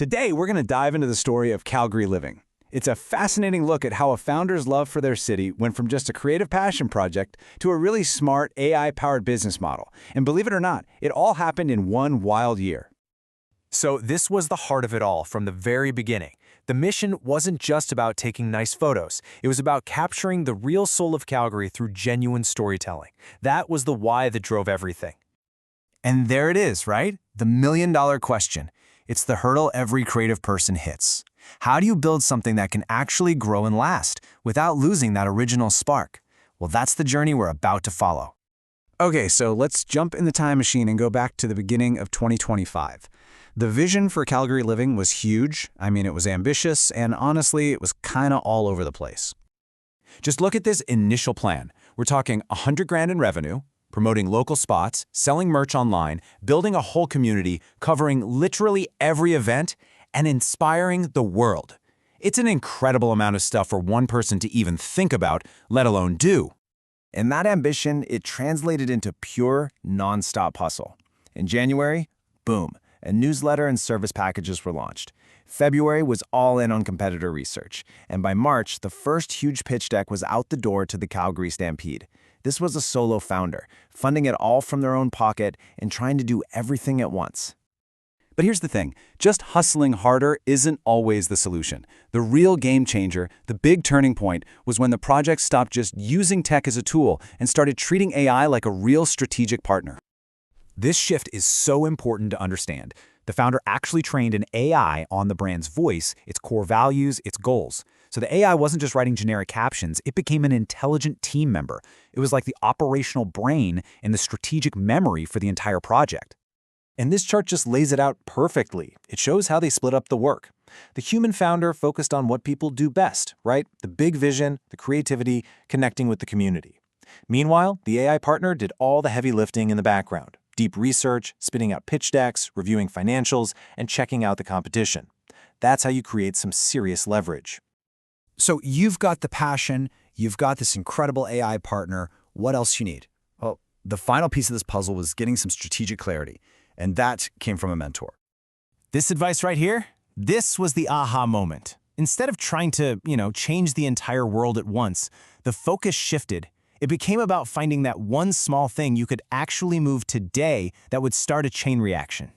Today, we're going to dive into the story of Calgary Living. It's a fascinating look at how a founder's love for their city went from just a creative passion project to a really smart AI-powered business model. And believe it or not, it all happened in one wild year. So this was the heart of it all from the very beginning. The mission wasn't just about taking nice photos. It was about capturing the real soul of Calgary through genuine storytelling. That was the why that drove everything. And there it is, right? The million-dollar question. It's the hurdle every creative person hits. How do you build something that can actually grow and last without losing that original spark? Well, that's the journey we're about to follow. Okay, so let's jump in the time machine and go back to the beginning of 2025. The vision for Calgary Living was huge. I mean, it was ambitious, and honestly, it was kind of all over the place. Just look at this initial plan. We're talking $100,000 in revenue, promoting local spots, selling merch online, building a whole community, covering literally every event, and inspiring the world. It's an incredible amount of stuff for one person to even think about, let alone do. And that ambition, it translated into pure, non-stop hustle. In January, boom, a newsletter and service packages were launched. February was all in on competitor research. And by March, the first huge pitch deck was out the door to the Calgary Stampede. This was a solo founder, funding it all from their own pocket and trying to do everything at once. But here's the thing, just hustling harder isn't always the solution. The real game changer, the big turning point, was when the project stopped just using tech as a tool and started treating AI like a real strategic partner. This shift is so important to understand. The founder actually trained an AI on the brand's voice, its core values, its goals. So the AI wasn't just writing generic captions, it became an intelligent team member. It was like the operational brain and the strategic memory for the entire project. And this chart just lays it out perfectly. It shows how they split up the work. The human founder focused on what people do best, right? The big vision, the creativity, connecting with the community. Meanwhile, the AI partner did all the heavy lifting in the background. Deep research, spitting out pitch decks, reviewing financials, and checking out the competition. That's how you create some serious leverage. So you've got the passion, you've got this incredible AI partner. What else you need? Well, the final piece of this puzzle was getting some strategic clarity, and that came from a mentor. This advice right here, this was the aha moment. Instead of trying to, change the entire world at once, the focus shifted. It became about finding that one small thing you could actually move today that would start a chain reaction.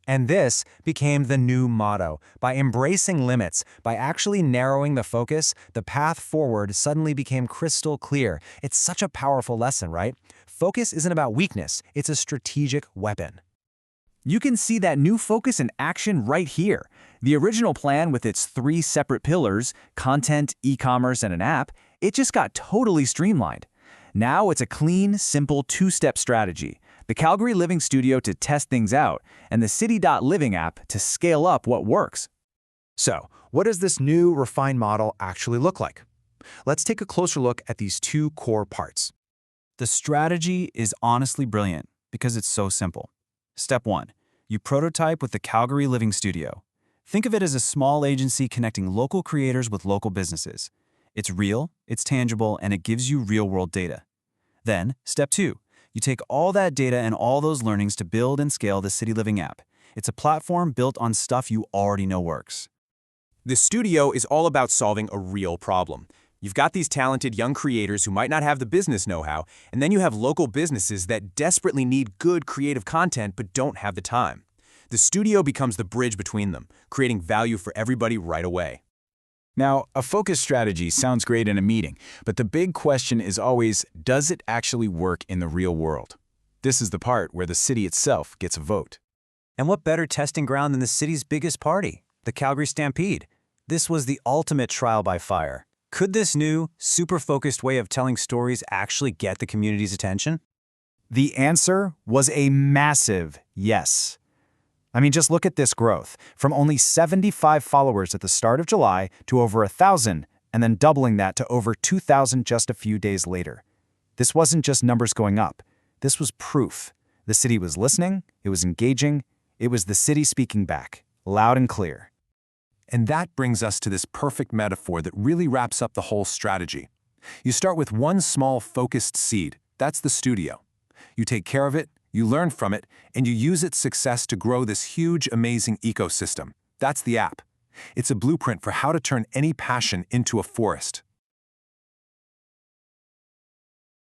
And this became the new motto. By embracing limits, by actually narrowing the focus, the path forward suddenly became crystal clear. It's such a powerful lesson, right? Focus isn't about weakness, it's a strategic weapon. You can see that new focus in action right here. The original plan with its 3 separate pillars, content, e-commerce, and an app, it just got totally streamlined. Now it's a clean, simple 2-step strategy. The Calgary Living Studio to test things out, and the City.Living app to scale up what works. So, what does this new, refined model actually look like? Let's take a closer look at these 2 core parts. The strategy is honestly brilliant because it's so simple. Step 1. You prototype with the Calgary Living Studio. Think of it as a small agency connecting local creators with local businesses. It's real, it's tangible, and it gives you real-world data. Then, step 2. You take all that data and all those learnings to build and scale the City.Living app. It's a platform built on stuff you already know works. The studio is all about solving a real problem. You've got these talented young creators who might not have the business know-how, and then you have local businesses that desperately need good creative content but don't have the time. The studio becomes the bridge between them, creating value for everybody right away. Now, a focus strategy sounds great in a meeting, but the big question is always, does it actually work in the real world? This is the part where the city itself gets a vote. And what better testing ground than the city's biggest party, the Calgary Stampede? This was the ultimate trial by fire. Could this new, super focused way of telling stories actually get the community's attention? The answer was a massive yes. I mean, just look at this growth. From only 75 followers at the start of July to over 1,000, and then doubling that to over 2,000 just a few days later. This wasn't just numbers going up. This was proof. The city was listening, it was engaging, it was the city speaking back, loud and clear. And that brings us to this perfect metaphor that really wraps up the whole strategy. You start with one small focused seed. That's the studio. You take care of it, you learn from it, and you use its success to grow this huge, amazing ecosystem. That's the app. It's a blueprint for how to turn any passion into a forest.